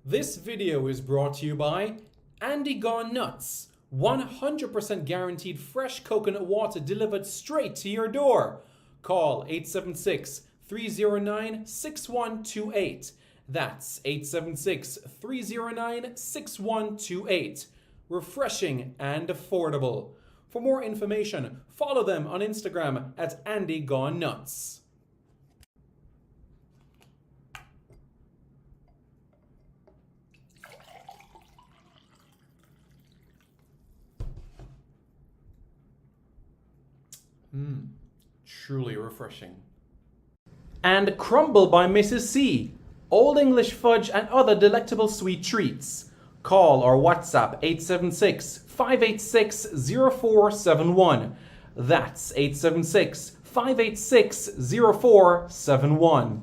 This video is brought to you by Andy Gone Nuts. 100% guaranteed fresh coconut water delivered straight to your door. Call 876-309-6128. That's 876-309-6128. Refreshing and affordable. For more information, follow them on Instagram at Andy Gone Nuts. Truly refreshing. And Crumble by Mrs. C. Old English fudge and other delectable sweet treats. Call or WhatsApp 876-586-0471. That's 876-586-0471.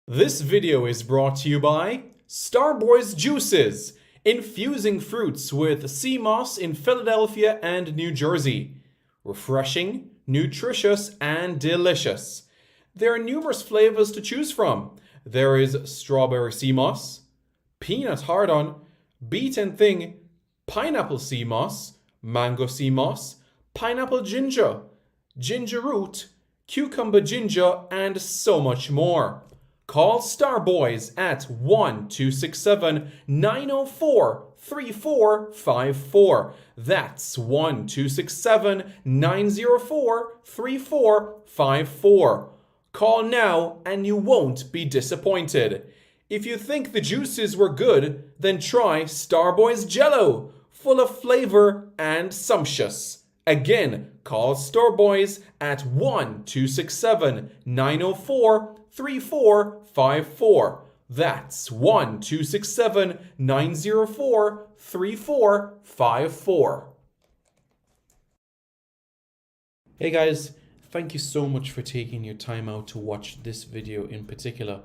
This video is brought to you by Starboy's Juices, infusing fruits with sea moss in Philadelphia and New Jersey. Refreshing, nutritious, and delicious. There are numerous flavors to choose from. There is strawberry sea moss, peanut hard-on, beet and thing, pineapple sea moss, mango sea moss, pineapple ginger, ginger root, cucumber ginger, and so much more. Call Starboys at 1-267-904-3454. That's 1-267-904-3454. Call now and you won't be disappointed. If you think the juices were good, then try Starboys Jello, full of flavor and sumptuous. Again, call Starboys at 1-267-904-3454. That's 1-267-904-3454. Hey guys, thank you so much for taking your time out to watch this video in particular.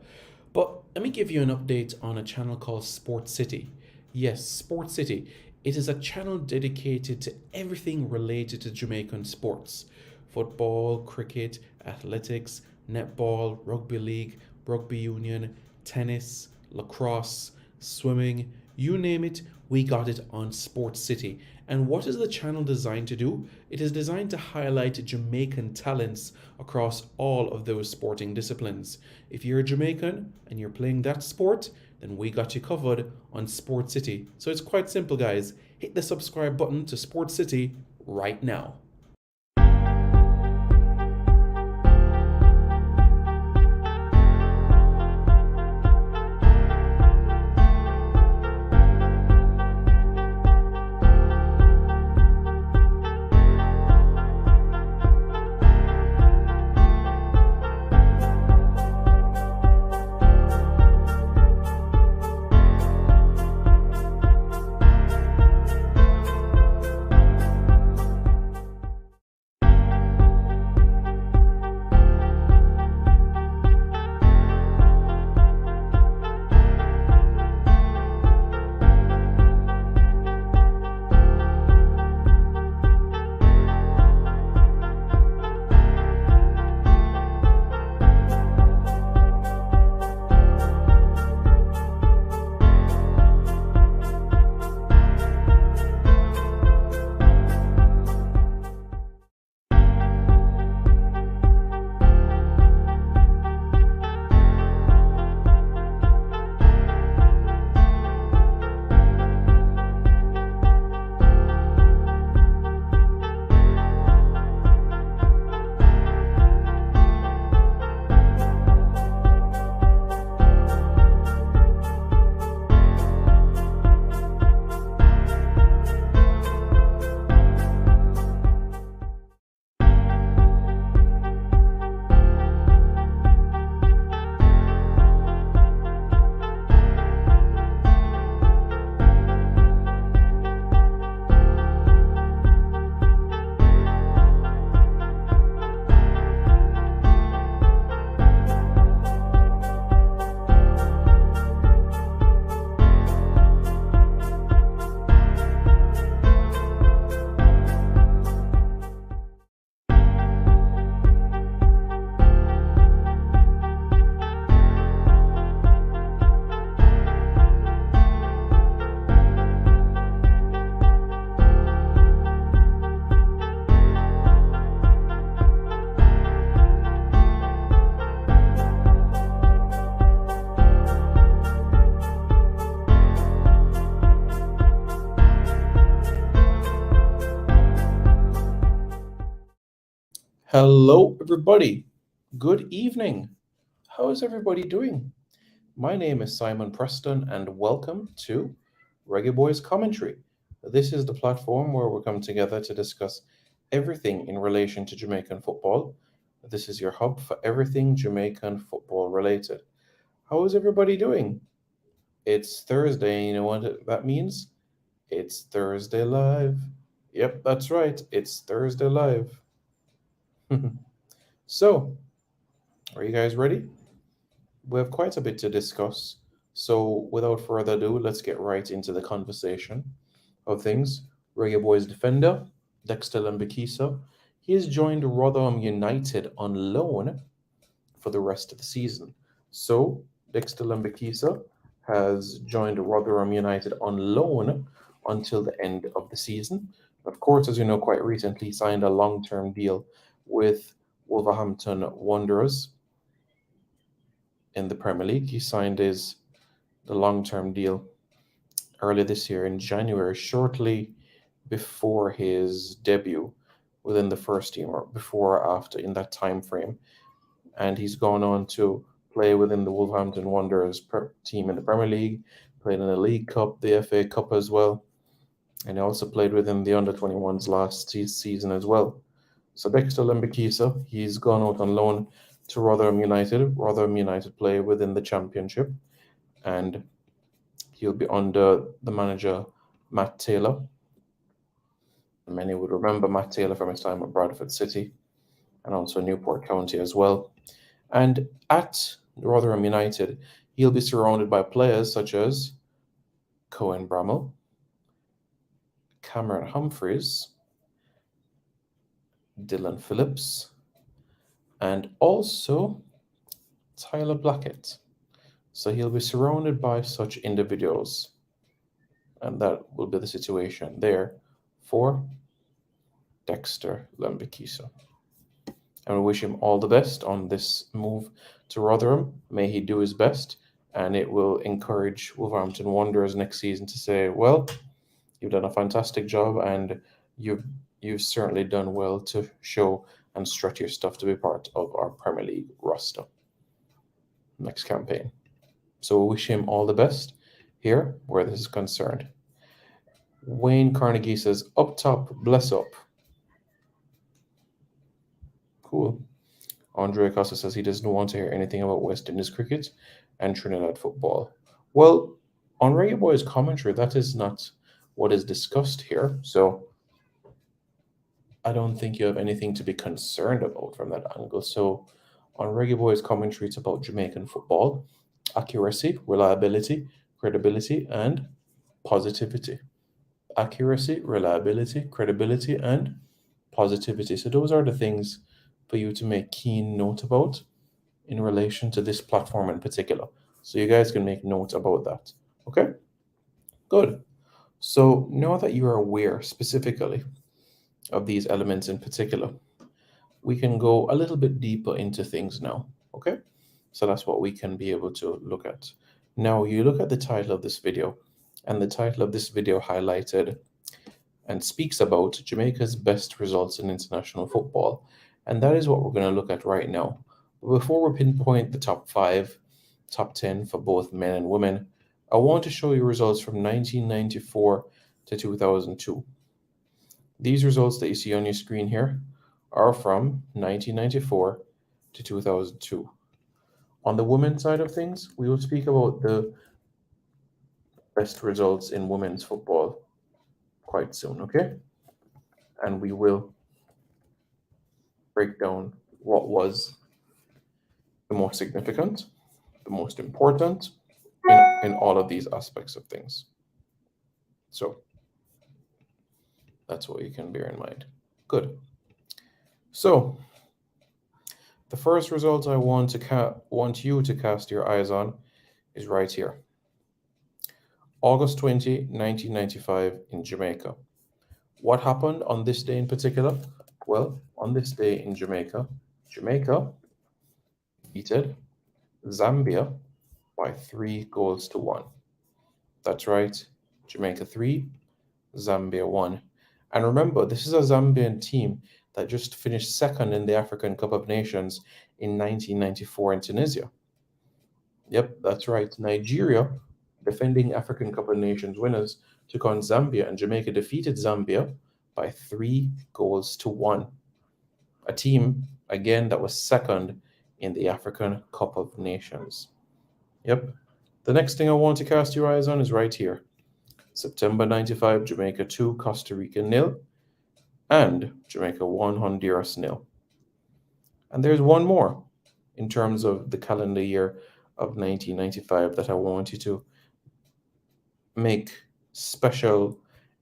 But let me give you an update on a channel called Sports City. Yes, Sports City. It is a channel dedicated to everything related to Jamaican sports. Football, cricket, athletics, netball, rugby league, rugby union, tennis, lacrosse, swimming, you name it, we got it on Sports City. And what is the channel designed to do? It is designed to highlight Jamaican talents across all of those sporting disciplines. If you're a Jamaican and you're playing that sport, then we got you covered on Sports City. So it's quite simple, guys. Hit the subscribe button to Sports City right now. Hello, everybody. Good evening. How is everybody doing? My name is Simon Preston, and welcome to Reggae Boys Commentary. This is the platform where we come together to discuss everything in relation to Jamaican football. This is your hub for everything Jamaican football related. How is everybody doing? It's Thursday, you know what that means? It's Thursday Live. Yep, that's right. It's Thursday Live. So, are you guys ready? We have quite a bit to discuss. So, without further ado, let's get right into the conversation of things. Reggae Boys defender, Dexter Lembikisa, he has joined Rotherham United on loan for the rest of the season. So, Dexter Lembikisa has joined Rotherham United on loan until the end of the season. Of course, as you know, quite recently signed a long term deal with Wolverhampton Wanderers in the Premier League. He signed the long-term deal early this year in January, shortly before his debut within the first team, or before or after in that time frame. And he's gone on to play within the Wolverhampton Wanderers team in the Premier League, played in the League Cup, the FA Cup as well, and he also played within the under 21s last season as well. So Dexter Lembikisa, he's gone out on loan to Rotherham United. Rotherham United play within the Championship, and he'll be under the manager Matt Taylor. Many would remember Matt Taylor from his time at Bradford City and also Newport County as well. And at Rotherham United, he'll be surrounded by players such as Cohen Bramall, Cameron Humphreys, Dylan Phillips, and also Tyler Blackett. So he'll be surrounded by such individuals, and that will be the situation there for Dexter Lembikisa. And we wish him all the best on this move to Rotherham. May he do his best, and it will encourage Wolverhampton Wanderers next season to say, well, you've done a fantastic job, and you've certainly done well to show and strut your stuff to be part of our Premier League roster next campaign. So we wish him all the best here where this is concerned. Wayne Carnegie says, up top, bless up. Cool. Andre Acosta says he doesn't want to hear anything about West Indies cricket and Trinidad football. Well, on Reggae Boys commentary, that is not what is discussed here. So I don't think you have anything to be concerned about from that angle. So on Reggae Boys commentary, it's about Jamaican football, accuracy, reliability, credibility, and positivity. Accuracy, reliability, credibility, and positivity. So those are the things for you to make keen note about in relation to this platform in particular. So you guys can make note about that. Okay? Good. So now that you are aware specifically of these elements in particular, we can go a little bit deeper into things now. Okay? So that's what we can be able to look at. Now, you look at the title of this video, and the title of this video highlighted and speaks about Jamaica's best results in international football. And that is what we're going to look at right now. But before we pinpoint the top 5, top 10 for both men and women, I want to show you results from 1994 to 2002. These results that you see on your screen here are from 1994 to 2002. On the women's side of things, we will speak about the best results in women's football quite soon, okay? And we will break down what was the most significant, the most important in all of these aspects of things. So that's what you can bear in mind. Good. So the first result I want you to cast your eyes on is right here. August 20, 1995 in Jamaica. What happened on this day in particular? Well, on this day in Jamaica defeated Zambia by 3-1. That's right, Jamaica 3, Zambia 1. And remember, this is a Zambian team that just finished second in the African Cup of Nations in 1994 in Tunisia. Yep, that's right. Nigeria, defending African Cup of Nations winners, took on Zambia, and Jamaica defeated Zambia by 3 goals to 1. A team, again, that was second in the African Cup of Nations. Yep. The next thing I want to cast your eyes on is right here. September 95, Jamaica 2, Costa Rica nil, and Jamaica 1, Honduras nil. And there's one more in terms of the calendar year of 1995 that I want you to make special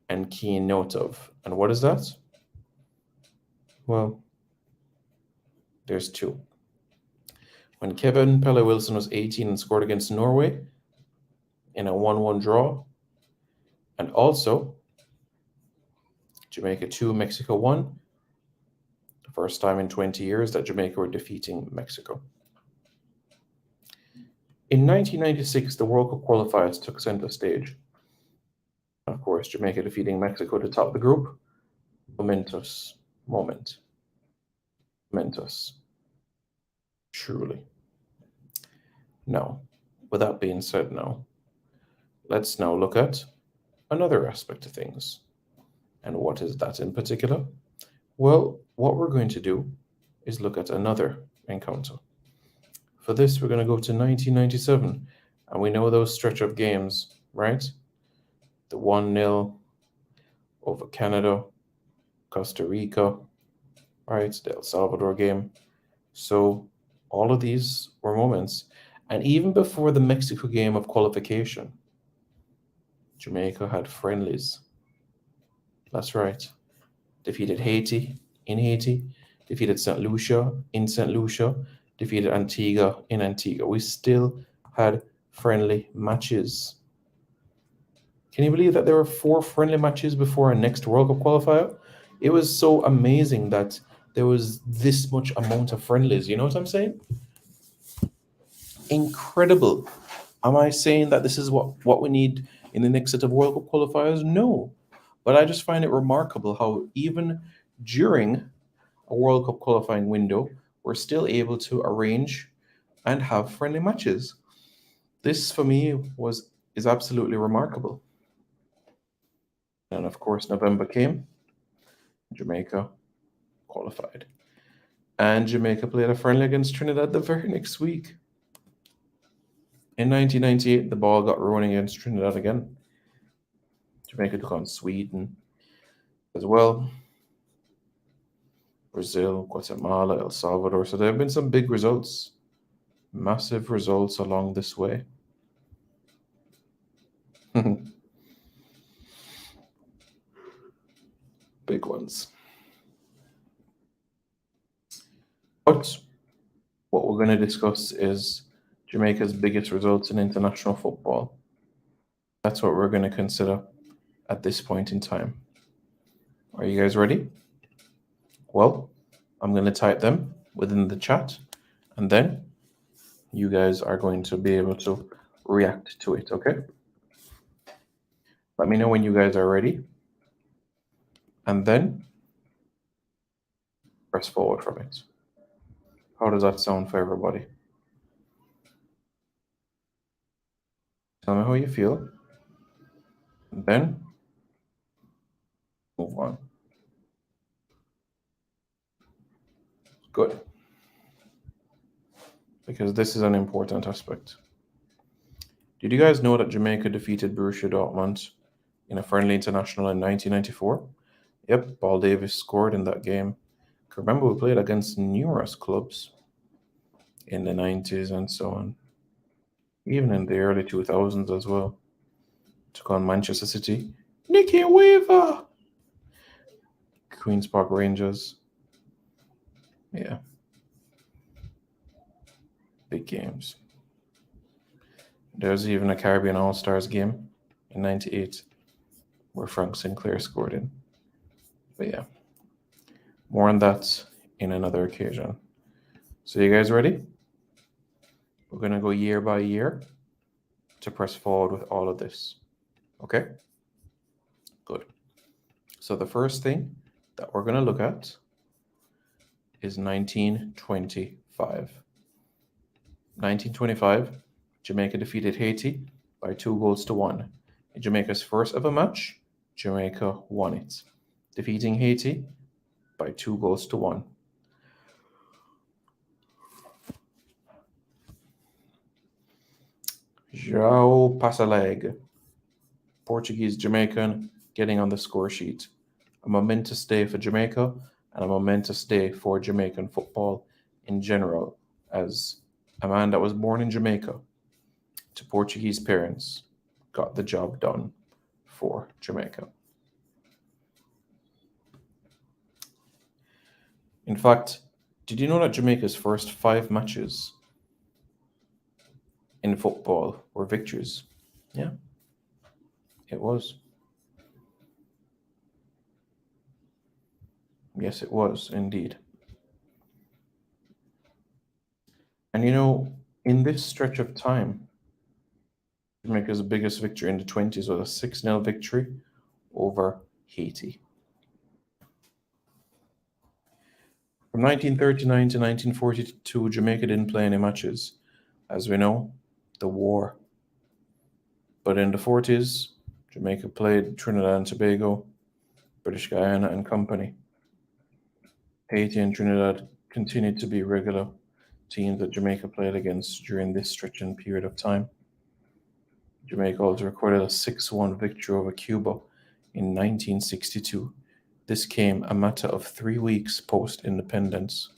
and keen note of. And what is that? Well, there's two. When Kevin Pele Wilson was 18 and scored against Norway in a 1-1 draw, and also Jamaica 2, Mexico 1, the first time in 20 years that Jamaica were defeating Mexico. In 1996, the World Cup qualifiers took center stage. Of course, Jamaica defeating Mexico to top the group. Momentous moment. Momentous. Truly. Now, with that being said now, let's now look at another aspect of things. And what is that in particular? Well, what we're going to do is look at another encounter. For this, we're going to go to 1997, and we know those stretch of games, right? The 1-0 over Canada, Costa Rica, right? The El Salvador game. So all of these were moments. And even before the Mexico game of qualification, Jamaica had friendlies. That's right. Defeated Haiti in Haiti, defeated St. Lucia in St. Lucia, defeated Antigua in Antigua. We still had friendly matches. Can you believe that there were 4 friendly matches before our next World Cup qualifier? It was so amazing that there was this much amount of friendlies. You know what I'm saying? Incredible. Am I saying that this is what we need in the next set of World Cup qualifiers? No. But I just find it remarkable how even during a World Cup qualifying window, we're still able to arrange and have friendly matches. This for me is absolutely remarkable. And of course, November came, Jamaica qualified. And Jamaica played a friendly against Trinidad the very next week. In 1998, the ball got rolling against Trinidad again. Jamaica took on Sweden as well. Brazil, Guatemala, El Salvador. So there have been some big results, massive results along this way. Big ones. But what we're going to discuss is Jamaica's biggest results in international football. That's what we're going to consider at this point in time. Are you guys ready? Well, I'm going to type them within the chat, and then you guys are going to be able to react to it, okay? Let me know when you guys are ready, and then press forward from it. How does that sound for everybody? Tell me how you feel, and then move on. Good. Because this is an important aspect. Did you guys know that Jamaica defeated Borussia Dortmund in a friendly international in 1994? Yep, Paul Davis scored in that game. Remember, we played against numerous clubs in the 90s and so on. Even in the early 2000s as well. Took on Manchester City. Nicky Weaver! Queen's Park Rangers. Yeah. Big games. There's even a Caribbean All-Stars game in 98 where Frank Sinclair scored in. But yeah, more on that in another occasion. So you guys ready? We're going to go year by year to press forward with all of this. Okay? Good. So the first thing that we're going to look at is 1925. 1925, Jamaica defeated Haiti by 2 goals to 1. In Jamaica's first ever match, Jamaica won it, defeating Haiti by 2 goals to 1. João Passaleg, Portuguese Jamaican, getting on the score sheet. A momentous day for Jamaica and a momentous day for Jamaican football in general, as a man that was born in Jamaica to Portuguese parents got the job done for Jamaica. In fact, did you know that Jamaica's first 5 matches in football were victories? Yeah, it was. Yes, it was indeed. And in this stretch of time, Jamaica's biggest victory in the 20s was a 6-0 victory over Haiti. From 1939 to 1942, Jamaica didn't play any matches. As we know, the war. But in the 40s, Jamaica played Trinidad and Tobago, British Guyana and company. Haiti and Trinidad continued to be regular teams that Jamaica played against during this stretching period of time. Jamaica also recorded a 6-1 victory over Cuba in 1962. This came a matter of 3 weeks post-independence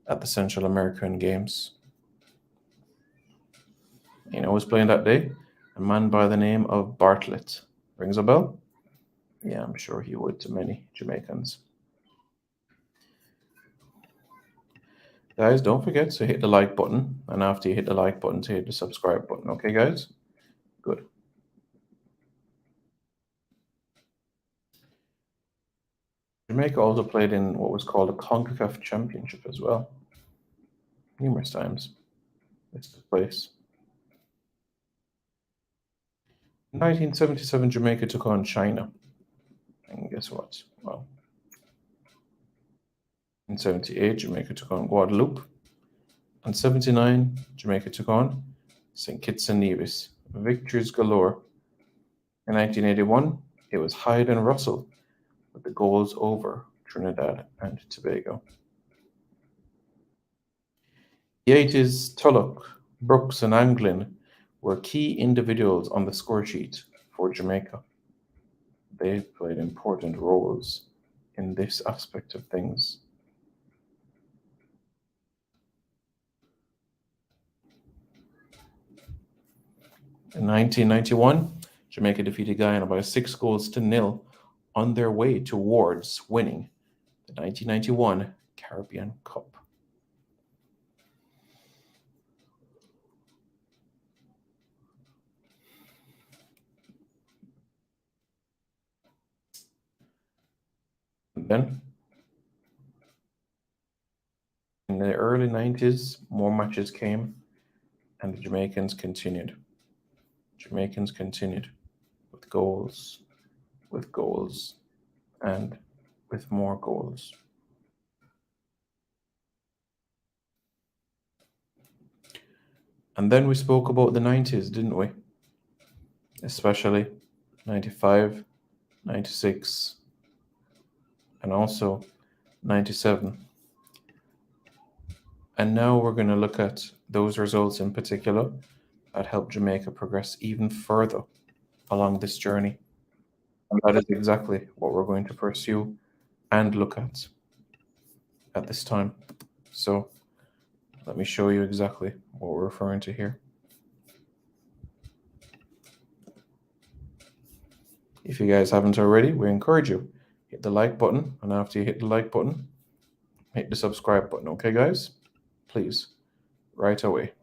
at the Central American Games. You know who was playing that day? A man by the name of Bartlett. Rings a bell? Yeah, I'm sure he would to many Jamaicans. Guys, don't forget to hit the like button, and after you hit the like button, to hit the subscribe button. Okay, guys? Good. Jamaica also played in what was called a CONCACAF Championship as well. Numerous times. This took place. In 1977, Jamaica took on China. And guess what? Well, in 78, Jamaica took on Guadeloupe. In 79, Jamaica took on St. Kitts and Nevis. Victories galore. In 1981, it was Hyde and Russell with the goals over Trinidad and Tobago. The 80s, Tulloch, Brooks, and Anglin were key individuals on the score sheet for Jamaica. They played important roles in this aspect of things. In 1991, Jamaica defeated Guyana by 6 goals to 0 on their way towards winning the 1991 Caribbean Cup. And then, in the early 90s, more matches came, and the Jamaicans continued. With goals, and with more goals. And then we spoke about the 90s, didn't we? Especially 95, 96, and also 97. And now we're going to look at those results in particular that helped Jamaica progress even further along this journey. And that is exactly what we're going to pursue and look at this time. So let me show you exactly what we're referring to here. If you guys haven't already, we encourage you, hit the like button, and after you hit the like button, hit the subscribe button, okay guys? Please, right away.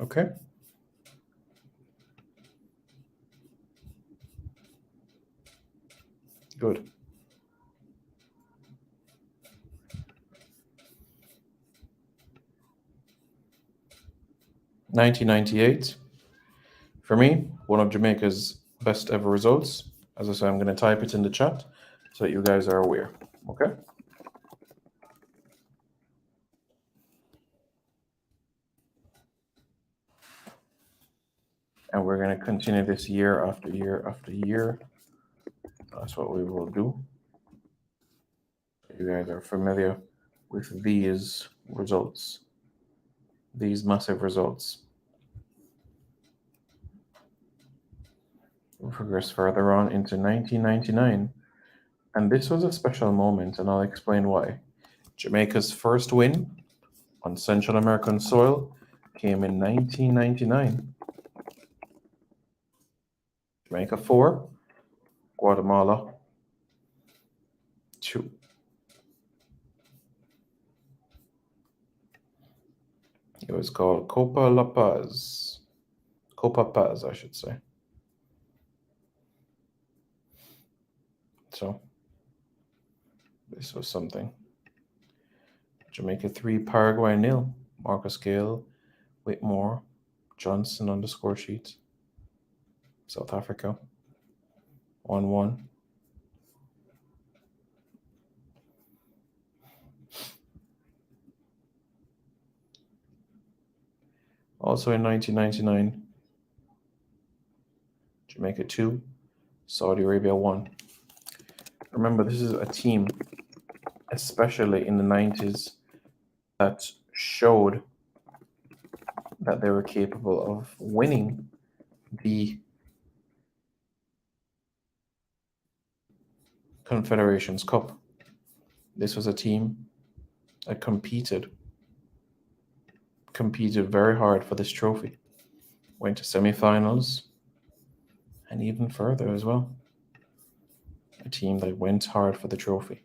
Okay? Good. "1998, For me, one of Jamaica's best ever results. As I said, I'm going to type it in the chat so that you guys are aware. Okay? And we're going to continue this year after year after year. That's what we will do. You guys are familiar with these results, these massive results. We'll progress further on into 1999. And this was a special moment, and I'll explain why. Jamaica's first win on Central American soil came in 1999. Jamaica 4, Guatemala 2. It was called Copa La Paz. Copa Paz, I should say. So, this was something. Jamaica 3, Paraguay 0. Marcus Gale, Whitmore, Johnson on the score sheet. South Africa 1-1. Also in 1999, Jamaica 2, Saudi Arabia 1. Remember, this is a team, especially in the 90s, that showed that they were capable of winning the Confederations Cup. This was a team that competed very hard for this trophy. Went to semifinals and even further as well. A team that went hard for the trophy.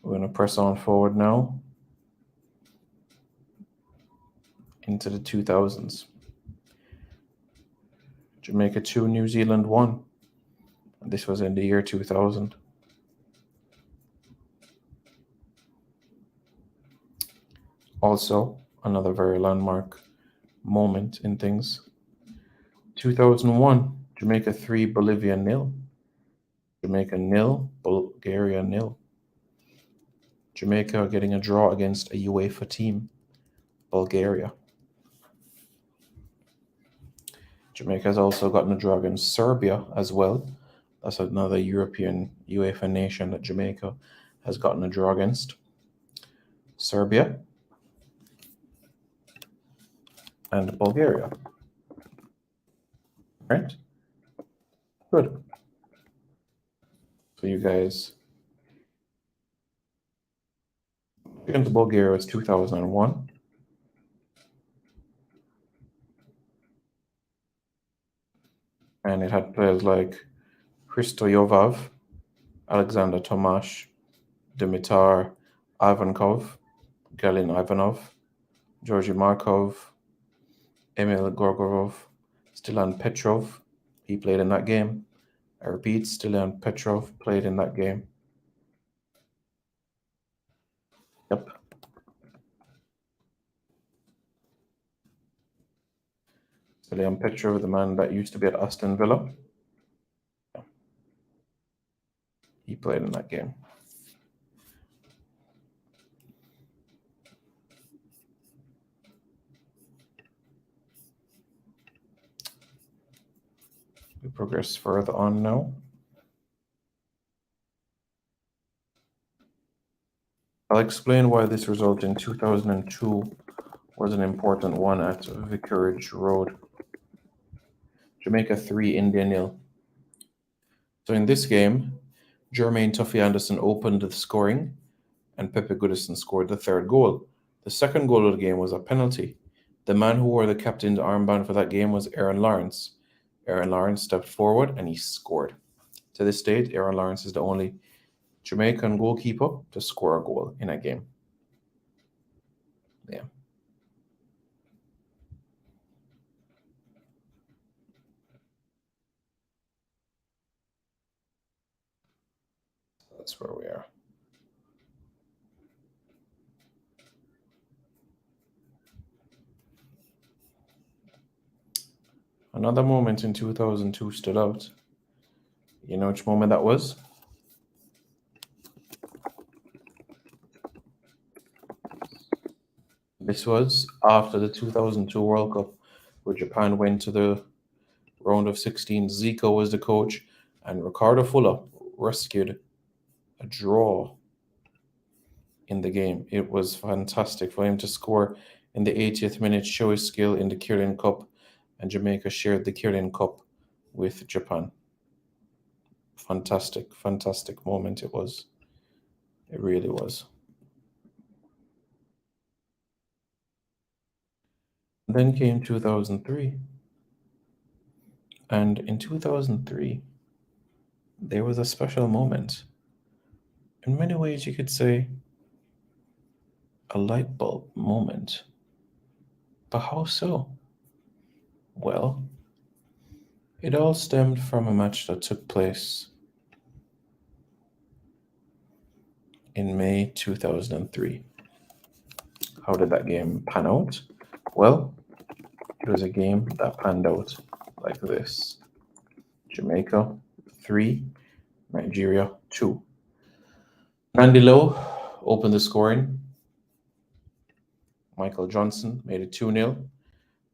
We're going to press on forward now into the 2000s. Jamaica 2, New Zealand 1. This was in the year 2000. Also, another very landmark moment in things. 2001, Jamaica 3, Bolivia 0. Jamaica 0, Bulgaria 0. Jamaica getting a draw against a UEFA team, Bulgaria. Jamaica has also gotten a draw against Serbia as well. That's another European UEFA nation that Jamaica has gotten a draw against. Serbia and Bulgaria. Right? Good. So you guys, against Bulgaria was 2001. And it had players like Hristo Jovav, Alexander Tomash, Dimitar Ivankov, Galin Ivanov, Georgy Markov, Emil Gorgorov, Stilan Petrov. He played in that game. I repeat, Stilan Petrov played in that game. Yep. Stilan Petrov, the man that used to be at Aston Villa. Yeah. He played in that game. We progress further on now. I'll explain why this result in 2002 was an important one at Vicarage Road. Jamaica 3, India 0. So in this game, Jermaine Tuffy Anderson opened the scoring and Pepe Goodison scored the third goal. The second goal of the game was a penalty. The man who wore the captain's armband for that game was Aaron Lawrence. Aaron Lawrence stepped forward and he scored. To this date, Aaron Lawrence is the only Jamaican goalkeeper to score a goal in a game. Yeah. That's where we are. Another moment in 2002 stood out. You know which moment that was? This was after the 2002 World Cup, where Japan went to the round of 16. Zico was the coach, and Ricardo Fuller rescued a draw in the game. It was fantastic for him to score in the 80th minute, show his skill in the Kirin Cup, and Jamaica shared the Kirin Cup with Japan. Fantastic, fantastic moment it was. It really was. Then came 2003. And in 2003, there was a special moment. In many ways, you could say a light bulb moment. But how so? Well, it all stemmed from a match that took place in May 2003. How did that game pan out? Well, it was a game that panned out like this: Jamaica 3, Nigeria 2. Andy Lowe opened the scoring. Michael Johnson made it 2-0.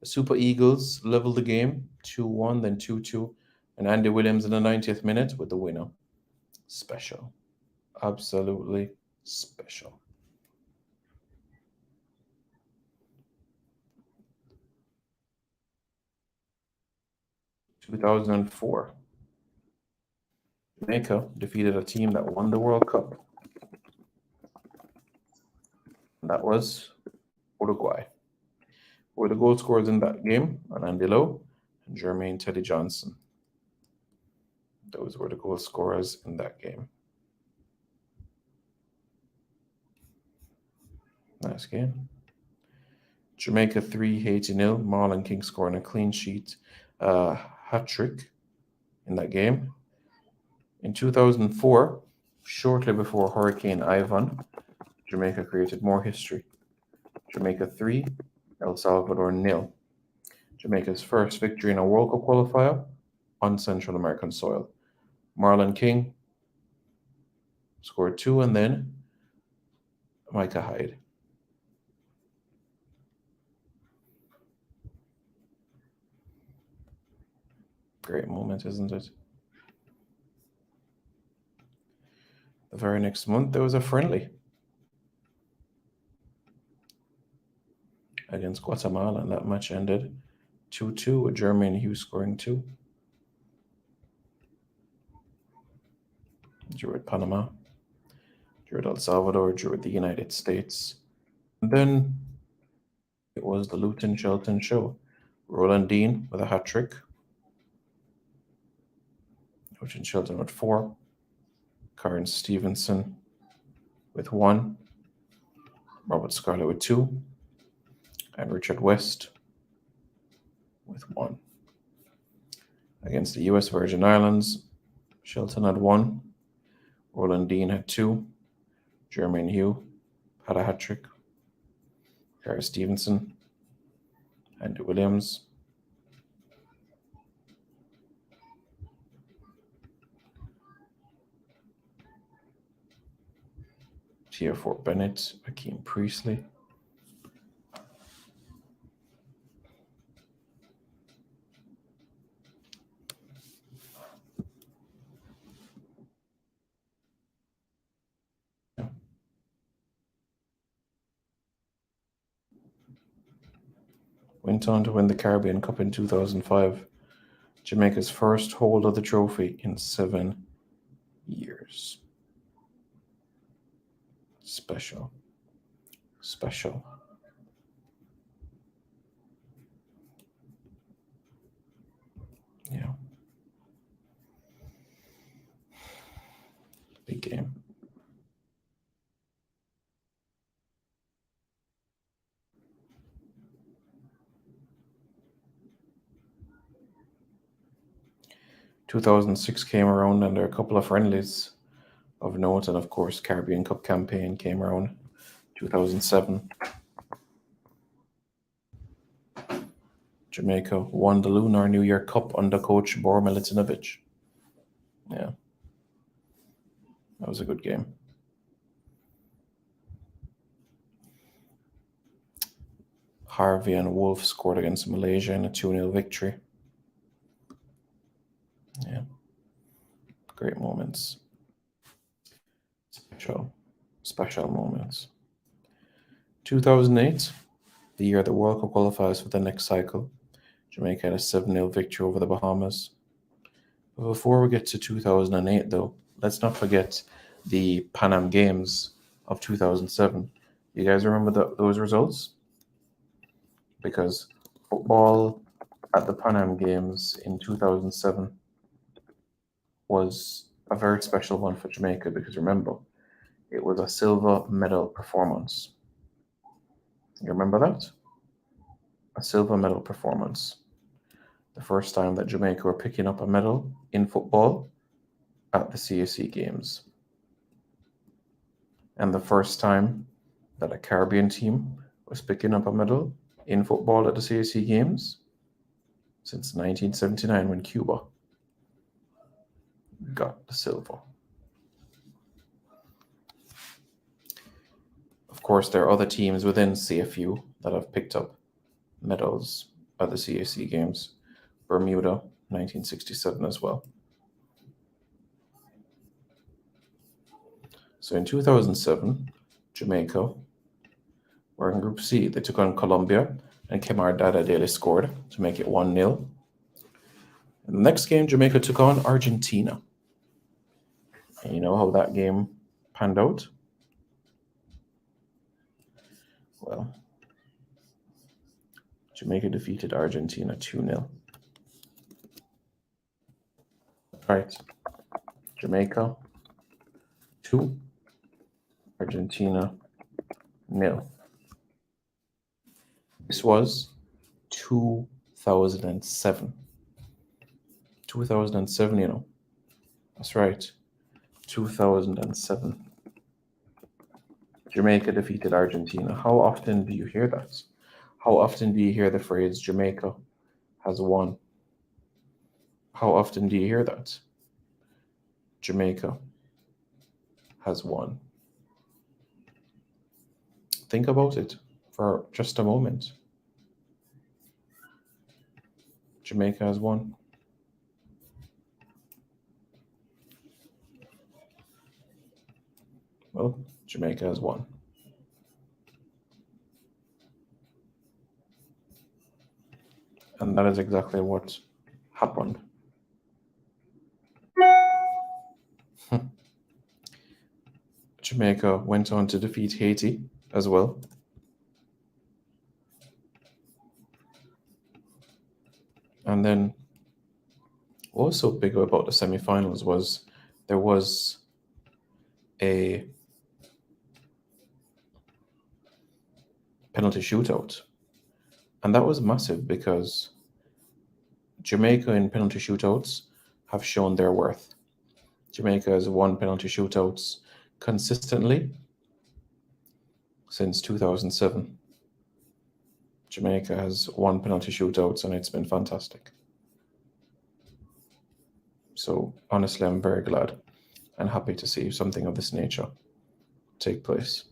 The Super Eagles leveled the game 2-1, then 2-2, and Andy Williams in the 90th minute with the winner. Special. Absolutely special. 2004. Jamaica defeated a team that won the World Cup. And that was Uruguay. Who were the goal scorers in that game? Andy Lowe and Jermaine Teddy Johnson. Those were the goal scorers in that game. Nice game. Jamaica 3, Haiti 0. Marlon King scoring a clean sheet hat trick in that game. In 2004, shortly before Hurricane Ivan, Jamaica created more history. Jamaica 3, El Salvador 0. Jamaica's first victory in a World Cup qualifier on Central American soil. Marlon King scored 2, and then Micah Hyde. Great moment, isn't it? The very next month, there was a friendly against Guatemala, and that match ended 2-2 with Jermaine Hughes scoring 2. Drew with Panama, drew with El Salvador, drew with the United States. And then it was the Luton Shelton show. Roland Dean with a hat trick. Luton Shelton with 4. Karen Stevenson with 1. Robert Scarlett with 2. And Richard West with 1. Against the US Virgin Islands, Shelton had 1. Roland Dean had 2. Jermaine Hugh had a hat trick. Gary Stevenson, Andy Williams, Tia Fort Bennett, Akeem Priestley. Went on to win the Caribbean Cup in 2005, Jamaica's first hold of the trophy in 7 years. Special. Special. Yeah. Big game. "2006 came around, and there are a couple of friendlies of note, and of course, Caribbean Cup campaign came around. 2007, Jamaica won the Lunar New Year Cup under coach Bor Milutinovic. Yeah, that was a good game. Harvey and Wolf scored against Malaysia in a 2-0 victory. Yeah, great moments. Special moments. 2008, the year the World Cup qualifies for the next cycle. Jamaica had a 7-0 victory over the Bahamas. But before we get to 2008, though, let's not forget the Pan Am Games of 2007. You guys remember those results? Because football at the Pan Am Games in 2007 was a very special one for Jamaica because remember, it was a silver medal performance. You remember that? A silver medal performance. The first time that Jamaica were picking up a medal in football at the CAC Games. And the first time that a Caribbean team was picking up a medal in football at the CAC Games since 1979 when Cuba got the silver. Of course, there are other teams within CFU that have picked up medals at the CAC Games. Bermuda, 1967 as well. So in 2007, Jamaica were in Group C. They took on Colombia, and Kemar Dada Daly scored to make it 1-0. In the next game, Jamaica took on Argentina. And you know how that game panned out? Well, Jamaica defeated Argentina 2-0. Right. Jamaica 2, Argentina 0. This was 2007. 2007, you know. That's right. 2007. Jamaica defeated Argentina. How often do you hear that? How often do you hear the phrase Jamaica has won? How often do you hear that? Jamaica has won. Think about it for just a moment. Jamaica has won. Well, Jamaica has won. And that is exactly what happened. Jamaica went on to defeat Haiti as well. And then what was so big about the semifinals was there was a penalty shootout. And that was massive because Jamaica in penalty shootouts have shown their worth. Jamaica has won penalty shootouts consistently since 2007. Jamaica has won penalty shootouts and it's been fantastic. So honestly, I'm very glad and happy to see something of this nature take place.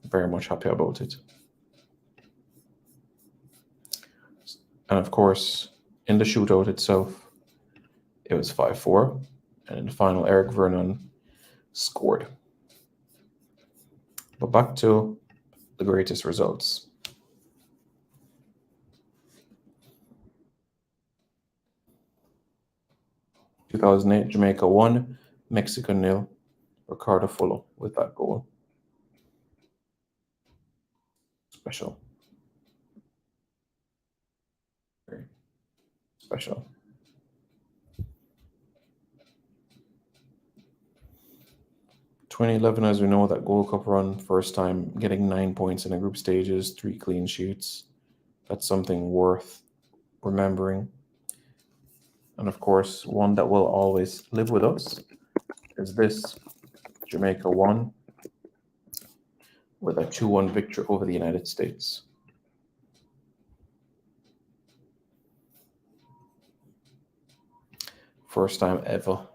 Very much happy about it. And of course, in the shootout itself, it was 5-4. And in the final, Eric Vernon scored. But back to the greatest results. In 2008, Jamaica won, Mexico 0. Ricardo Fullo with that goal. Special. Very special. 2011, as we know, that Gold Cup run, first time getting 9 points in the group stages, 3 clean sheets. That's something worth remembering. And of course, one that will always live with us is this. Jamaica won with a 2-1 victory over the United States. First time ever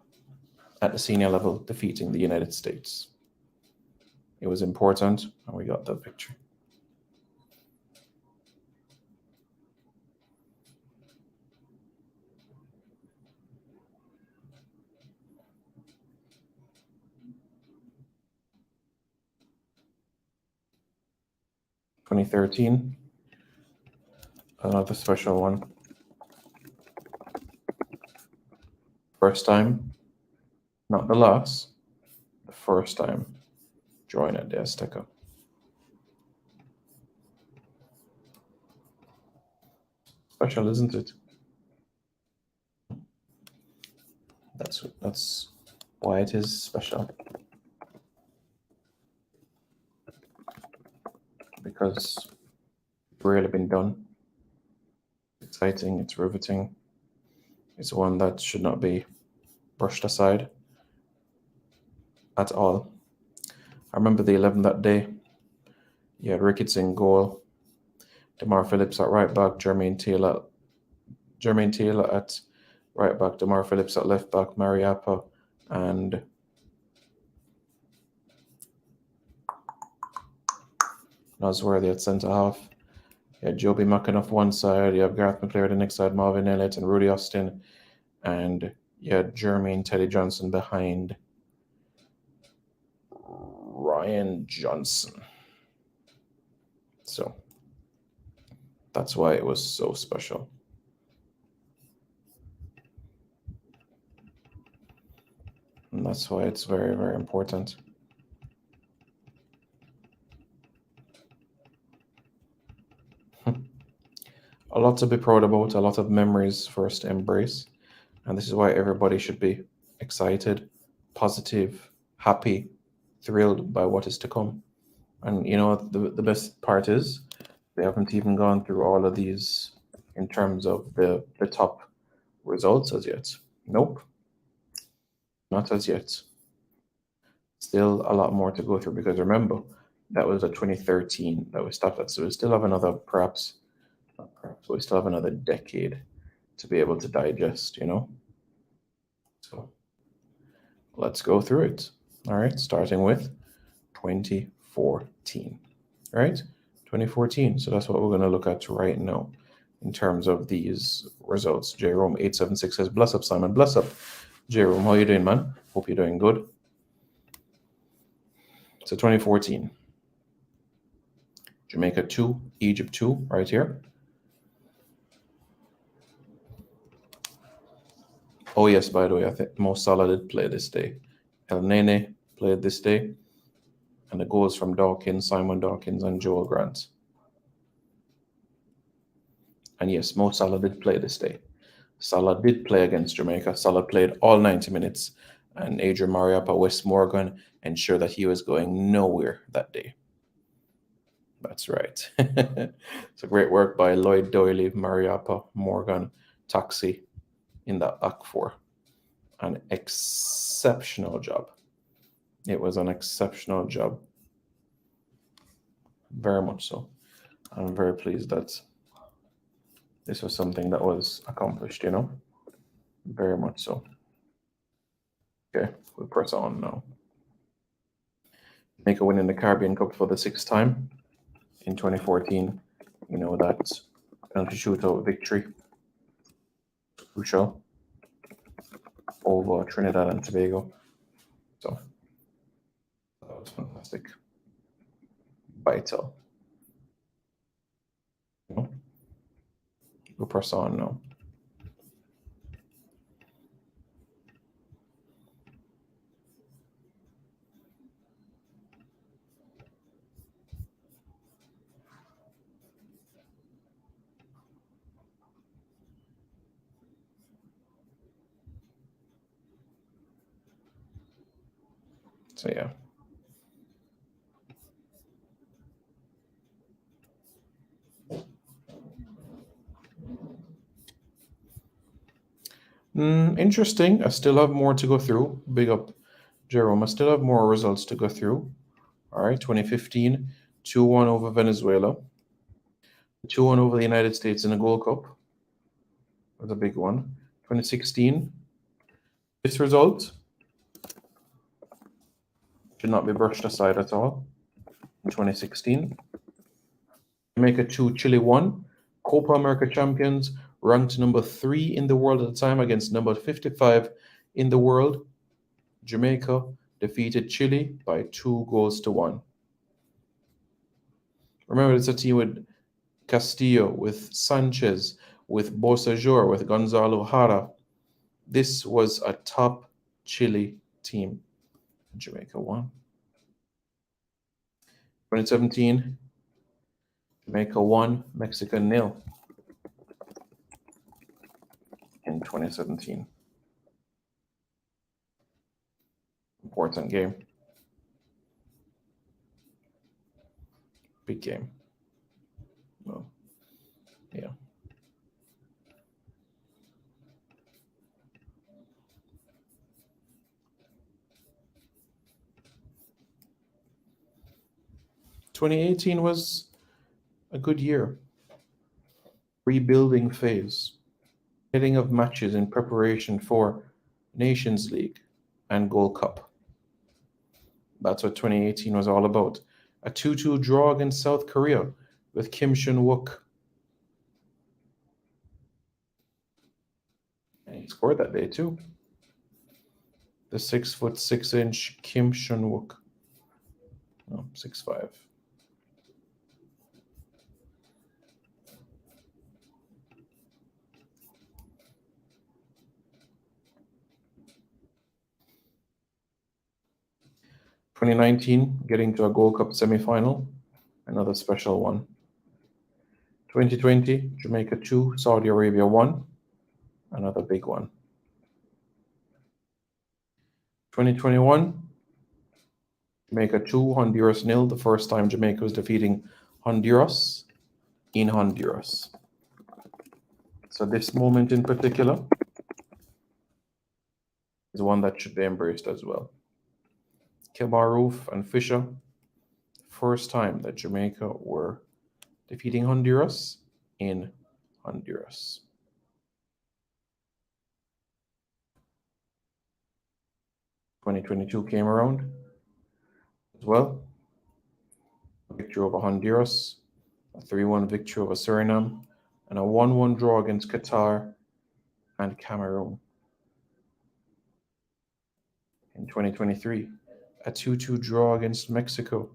at the senior level defeating the United States. It was important, and we got that victory. (2013), another special one. First time, not the last, the first time drawing at the Azteca. Special, isn't it? That's why it is special. Because it's really been done. It's exciting, it's riveting. It's one that should not be brushed aside at all. I remember the 11 that day. You had Ricketts in goal, DeMar Phillips at right back, Jermaine Taylor at right back, DeMar Phillips at left back, Mariappa and Nosworthy at centre half. You had Joby McAnuff one side, you have Gareth McClare the next side, Marvin Elliott and Rudy Austin, and you had Jermaine Teddy Johnson behind Ryan Johnson. So that's why it was so special. And that's why it's very, very important. A lot to be proud about, a lot of memories for us to embrace. And this is why everybody should be excited, positive, happy, thrilled by what is to come. And you know, the best part is we haven't even gone through all of these in terms of the top results as yet. Nope, not as yet. Still a lot more to go through, because remember, that was a 2013 that we stopped at. So we still have another, we still have another decade to be able to digest, you know? So let's go through it. All right, starting with 2014, right? 2014. So that's what we're going to look at right now in terms of these results. Jerome 876 says, bless up, Simon. Bless up. Jerome, how you doing, man? Hope you're doing good. So 2014. Jamaica 2, Egypt 2, right here. Oh, yes, by the way, I think Mo Salah did play this day. El Nene played this day. And the goals from Dawkins, Simon Dawkins, and Joel Grant. And yes, Mo Salah did play this day. Salah did play against Jamaica. Salah played all 90 minutes. And Adrian Mariappa, Wes Morgan, ensured that he was going nowhere that day. That's right. So great work by Lloyd Doyley, Mariappa, Morgan, Taxi in that back four. An exceptional job. It was an exceptional job. Very much so. I'm very pleased that this was something that was accomplished, you know? Very much so. Okay, we'll press on now. Jamaica winning the Caribbean Cup for the 6th time in 2014. You know, that penalty shootout victory. Crucial over Trinidad and Tobago. So that was fantastic. Vital. We'll press on now. So yeah. Interesting. I still have more to go through. Big up, Jerome. I still have more results to go through. All right, 2015, 2-1 over Venezuela. 2-1 over the United States in the Gold Cup. That's a big one. 2016, This result should not be brushed aside at all. In 2016, Jamaica 2, Chile 1, Copa America champions, ranked number 3 in the world at the time against number 55 in the world. Jamaica defeated Chile by 2-1. Remember, it's a team with Castillo, with Sanchez, with Bosajor, with Gonzalo Jara. This was a top Chile team. Jamaica won. 2017, Jamaica 1, Mexico 0 in 2017. Important game. Big game. Well, yeah. "2018 was a good year. Rebuilding phase. Hitting of matches in preparation for Nations League and Gold Cup. That's what 2018 was all about. A 2-2 draw against South Korea with Kim Shun-wook. And he scored that day too. The 6'6" Kim Shun-wook. No, 6'5". "2019, getting to a Gold Cup semi-final, another special one. 2020, Jamaica 2, Saudi Arabia 1, another big one. 2021, Jamaica 2, Honduras 0, the first time Jamaica was defeating Honduras in Honduras. So this moment in particular is one that should be embraced as well. Kilbaroof and Fisher, first time that Jamaica were defeating Honduras in Honduras. 2022 came around as well. A victory over Honduras, a 3-1 victory over Suriname, and a 1-1 draw against Qatar and Cameroon. In 2023, a 2-2 draw against Mexico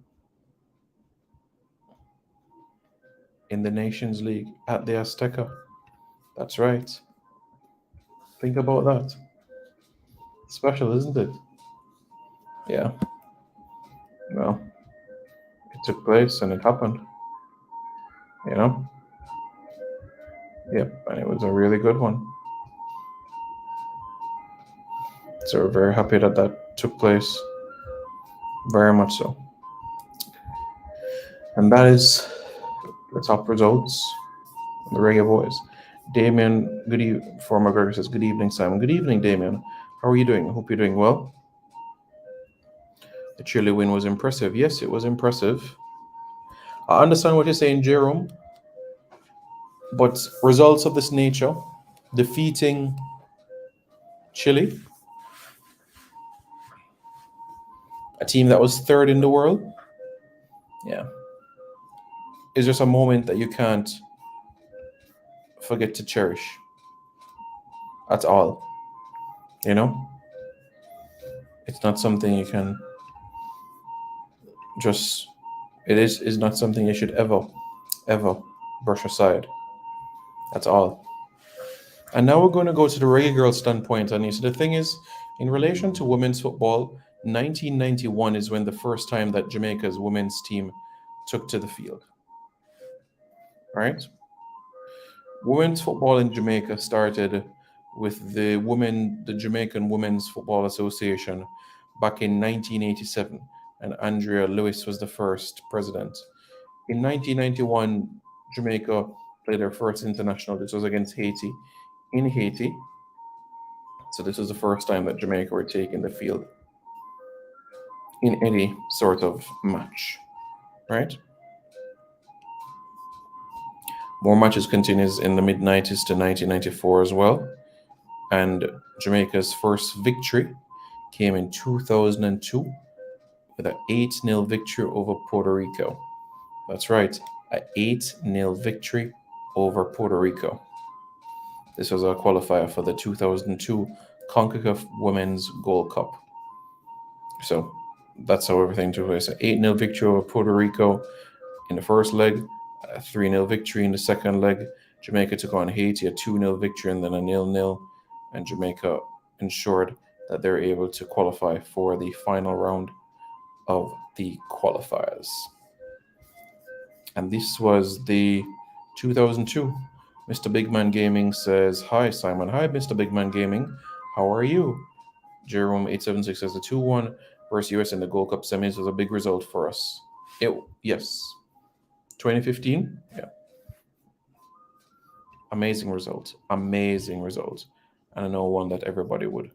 in the Nations League at the Azteca. That's right. Think about that. Special, isn't it? Yeah. Well, it took place and it happened. You know? Yep, and it was a really good one. So we're very happy that that took place. Very much so. And that is the top results. The Reggae Boys. Damien, for McGregor says, good evening, Simon. Good evening, Damien. How are you doing? I hope you're doing well. The Chile win was impressive. Yes, it was impressive. I understand what you're saying, Jerome. But results of this nature, defeating Chile, a team that was third in the world, yeah, is just a moment that you can't forget to cherish. That's all. You know? It's not something you can just, it is not something you should ever brush aside. That's all. And now we're going to go to the Reggae Girl standpoint. And so the thing is, in relation to women's football, 1991 is when the first time that Jamaica's women's team took to the field. Right? Women's football in Jamaica started with the Jamaican Women's Football Association back in 1987, and Andrea Lewis was the first president. In 1991, Jamaica played their first international. This was against Haiti, in Haiti. So this was the first time that Jamaica were taking the field in any sort of match, right? More matches continues in the mid-90s to 1994 as well. And Jamaica's first victory came in 2002 with an 8-0 victory over Puerto Rico. That's right, an 8-0 victory over Puerto Rico. This was a qualifier for the 2002 CONCACAF Women's Gold Cup. So that's how everything took place. An 8-0 victory over Puerto Rico in the first leg, a 3-0 victory in the second leg. Jamaica took on Haiti, a 2-0 victory, and then a 0-0. And Jamaica ensured that they're able to qualify for the final round of the qualifiers. And this was the 2002. Mr. Bigman Gaming says, "Hi, Simon." Hi, Mr. Bigman Gaming. How are you? Jerome 876 says the 2-1 versus US in the Gold Cup semis was a big result for us. Yes. 2015? Yeah. Amazing result. Amazing result. And I know one that everyone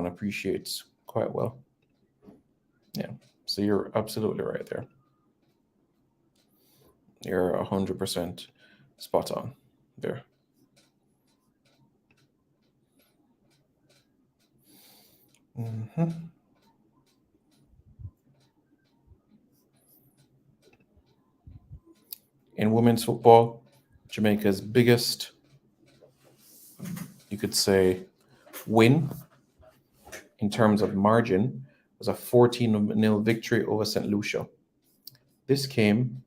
appreciates quite well. Yeah. So you're absolutely right there. You're 100% spot on there. Mm-hmm. In women's football, Jamaica's biggest, you could say, win in terms of margin was a 14-0 victory over St. Lucia. This came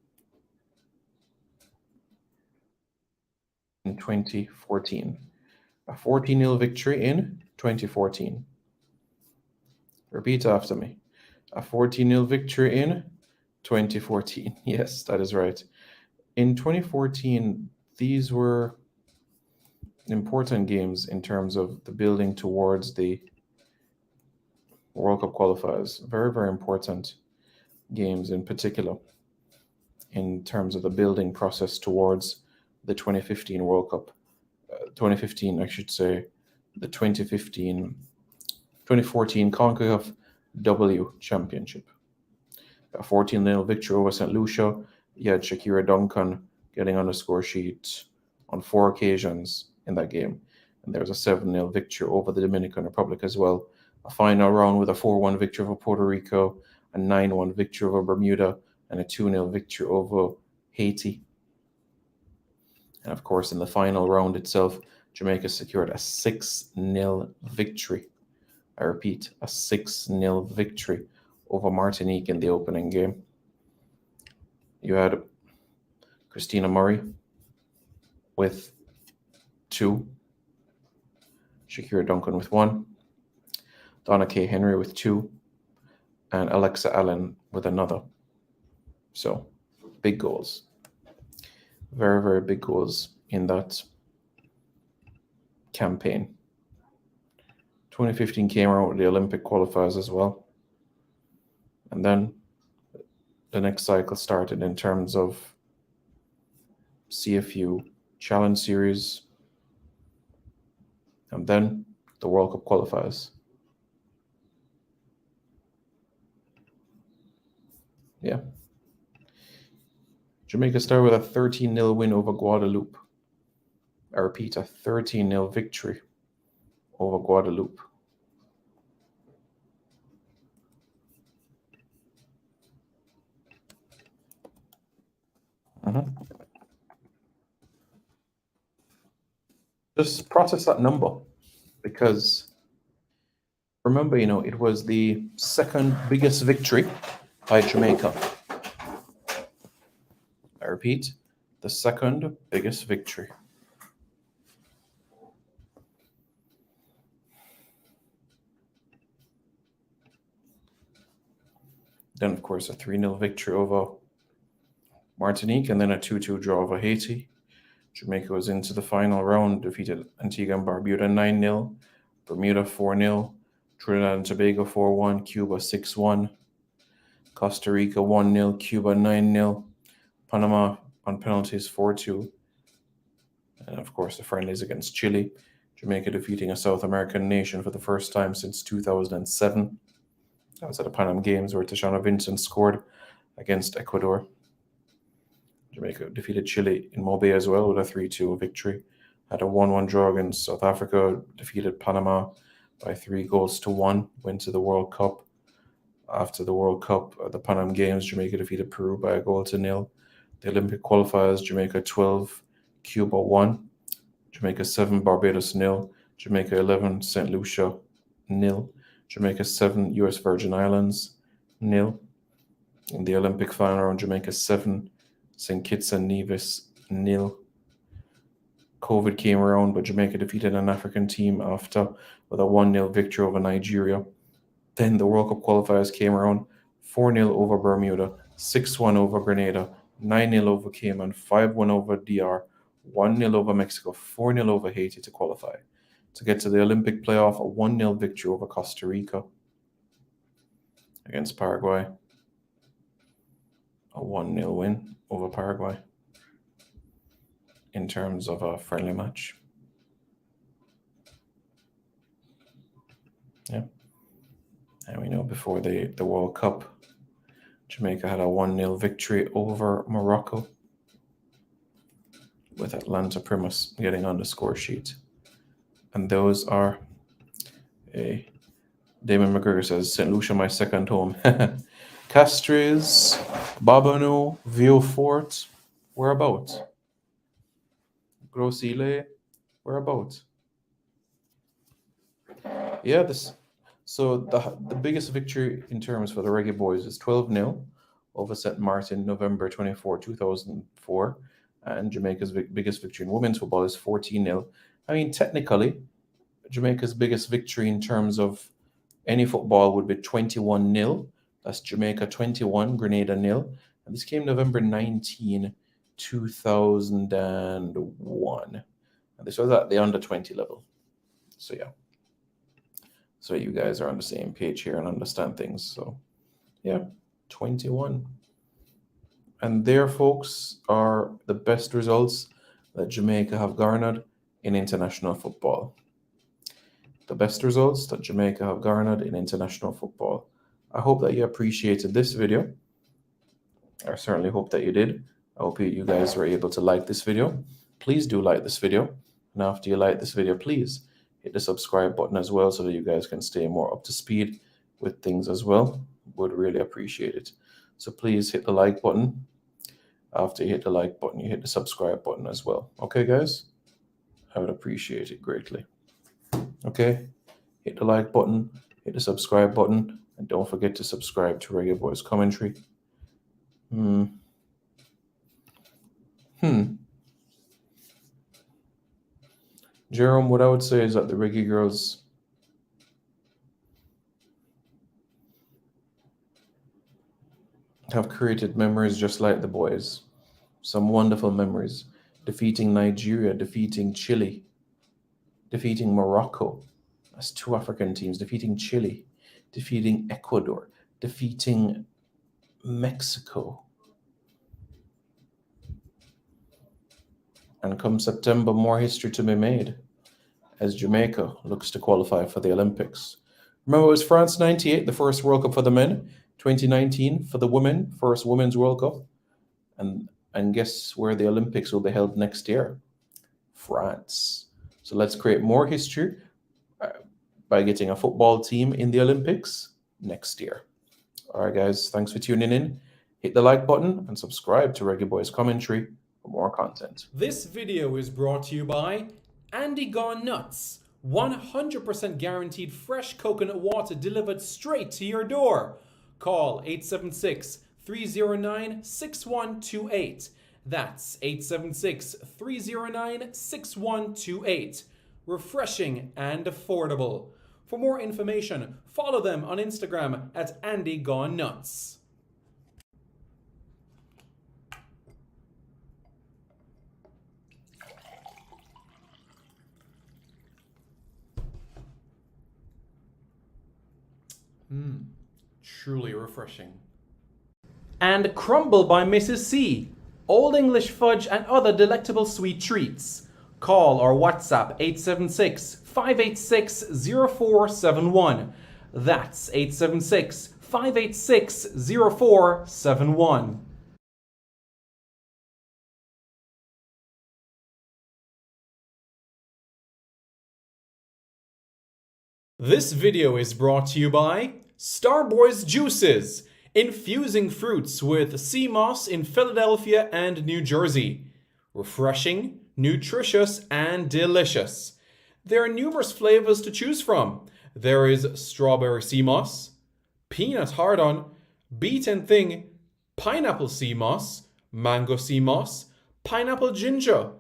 in 2014. A 14-0 victory in 2014. Repeat after me. A 14-0 victory in 2014. Yes, that is right. In 2014, these were important games in terms of the building towards the World Cup qualifiers. Very, very important games in particular in terms of the building process towards the 2015 World Cup. 2015, I should say, the 2014 CONCACAF W Championship. A 14-0 victory over St. Lucia. You had Shakira Duncan getting on the score sheet on 4 occasions in that game. And there was a 7-0 victory over the Dominican Republic as well. A final round with a 4-1 victory over Puerto Rico, a 9-1 victory over Bermuda, and a 2-0 victory over Haiti. And of course, in the final round itself, Jamaica secured a 6-0 victory. I repeat, a 6-0 victory over Martinique in the opening game. You had Christina Murray with 2, Shakira Duncan with 1, Donna K. Henry with 2, and Alexa Allen with another. So, big goals. Very, very big goals in that campaign. 2015 came around with the Olympic qualifiers as well. And then the next cycle started in terms of CFU Challenge Series, and then the World Cup qualifiers. Yeah. Jamaica started with a 13-0 win over Guadeloupe. I repeat, a 13-0 victory over Guadeloupe. Just process that number, because remember, it was the second biggest victory by Jamaica. I repeat, the second biggest victory. Then, of course, a 3-0 victory over Martinique, and then a 2-2 draw over Haiti. Jamaica was into the final round, defeated Antigua and Barbuda 9-0, Bermuda 4-0, Trinidad and Tobago 4-1, Cuba 6-1, Costa Rica 1-0, Cuba 9-0, Panama on penalties 4-2, and of course the friendlies against Chile. Jamaica defeating a South American nation for the first time since 2007. That was at the Pan Am Games where Tashana Vincent scored against Ecuador. Jamaica defeated Chile in Mobay as well with a 3-2 victory. had a 1-1 draw against South Africa, defeated Panama by 3-1, went to the World Cup. After the World Cup, the Panama Games, Jamaica defeated Peru by 1-0. The Olympic qualifiers, Jamaica 12, Cuba 1, Jamaica 7, Barbados 0, Jamaica 11, St. Lucia 0, Jamaica 7, US Virgin Islands 0. In the Olympic final round, Jamaica 7, St. Kitts and Nevis 0. COVID came around, but Jamaica defeated an African team after with a 1-0 victory over Nigeria. Then the World Cup qualifiers came around, 4-0 over Bermuda, 6-1 over Grenada, 9-0 over Cayman, 5-1 over DR, 1-0 over Mexico, 4-0 over Haiti to qualify. To get to the Olympic playoff, a 1-0 victory over Costa Rica against Paraguay. A 1-0 win over Paraguay in terms of a friendly match. Yeah. And we know before the World Cup, Jamaica had a 1-0 victory over Morocco, with Atlanta Primus getting on the score sheet. And those are Damon McGregor says, St. Lucia, my second home. Castres, Babano, Vieux-Fort, whereabouts? Gros-Islet, whereabouts? Yeah, so the biggest victory in terms for the Reggae Boys is 12-0 over St. Martin, November 24, 2004. And Jamaica's biggest victory in women's football is 14-0. I mean, technically, Jamaica's biggest victory in terms of any football would be 21-0. That's Jamaica 21, Grenada 0. And this came November 19, 2001. And this was at the under 20 level. So, yeah. So you guys are on the same page here and understand things. So, yeah, 21. And there, folks, are the best results that Jamaica have garnered in international football. The best results that Jamaica have garnered in international football. I hope that you appreciated this video. I certainly hope that you did. I hope you guys were able to like this video. Please do like this video. And after you like this video, please hit the subscribe button as well so that you guys can stay more up to speed with things as well. Would really appreciate it. So please hit the like button. After you hit the like button, you hit the subscribe button as well. Okay, guys? I would appreciate it greatly. Okay? Hit the like button, hit the subscribe button, and don't forget to subscribe to Reggae Boys Commentary. Jerome, what I would say is that the Reggae Girls have created memories just like the boys. Some wonderful memories. Defeating Nigeria, defeating Chile, defeating Morocco. That's 2 African teams. Defeating Chile, defeating Ecuador, defeating Mexico. And come September, more history to be made as Jamaica looks to qualify for the Olympics. Remember, it was France 98, the first World Cup for the men, 2019 for the women, first Women's World Cup. And guess where the Olympics will be held next year? France. So let's create more history by getting a football team in the Olympics next year. All right, guys, thanks for tuning in. Hit the like button and subscribe to Reggae Boys Commentary for more content. This video is brought to you by Andy Gone Nuts. 100% guaranteed fresh coconut water delivered straight to your door. Call 876-309-6128. That's 876-309-6128. Refreshing and affordable. For more information, follow them on Instagram at Andy Gone Nuts. Truly refreshing. And Crumble by Mrs. C. Old English fudge and other delectable sweet treats. Call or WhatsApp 876-586-0471. That's 876-586-0471. This video is brought to you by Starboys Juices, infusing fruits with sea moss in Philadelphia and New Jersey. Refreshing, nutritious, and delicious. There are numerous flavors to choose from. There is strawberry sea moss, peanut hard-on, beet and thing, pineapple sea moss, mango sea moss, pineapple ginger,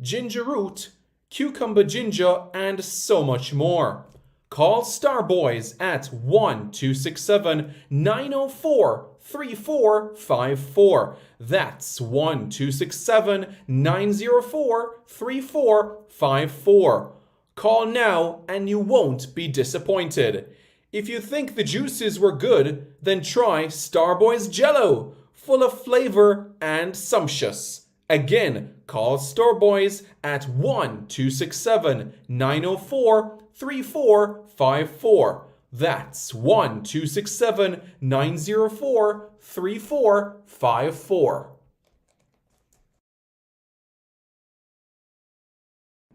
ginger root, cucumber ginger, and so much more. Call Starboys at 1-267-904-3454. That's 1-267-904-3454. Call now and you won't be disappointed. If you think the juices were good, then try Starboys Jello, full of flavor and sumptuous. Again, call Starboys at 1-267-904-3454. That's 1-267-904-3454.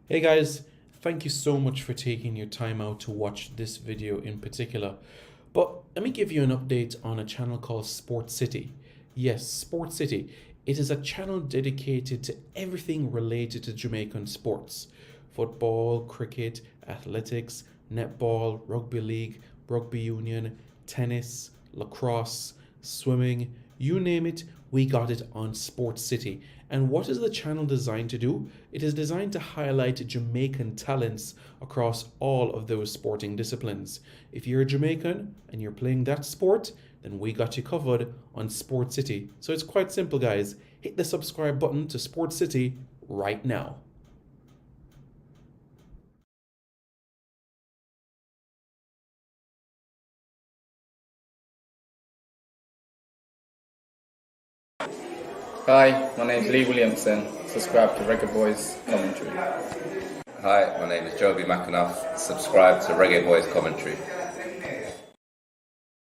Hey guys, thank you so much for taking your time out to watch this video in particular. But let me give you an update on a channel called Sport City. Yes, Sport City. It is a channel dedicated to everything related to Jamaican sports. Football, cricket, athletics, netball, rugby league, rugby union, tennis, lacrosse, swimming, you name it, we got it on Sport City. And what is the channel designed to do? It is designed to highlight Jamaican talents across all of those sporting disciplines. If you're a Jamaican and you're playing that sport, then we got you covered on Sport City. So it's quite simple, guys. Hit the subscribe button to Sport City right now. Hi, my name is Lee Williamson. Subscribe to Reggae Boys Commentary. Hi, my name is Joby McAnuff. Subscribe to Reggae Boys Commentary.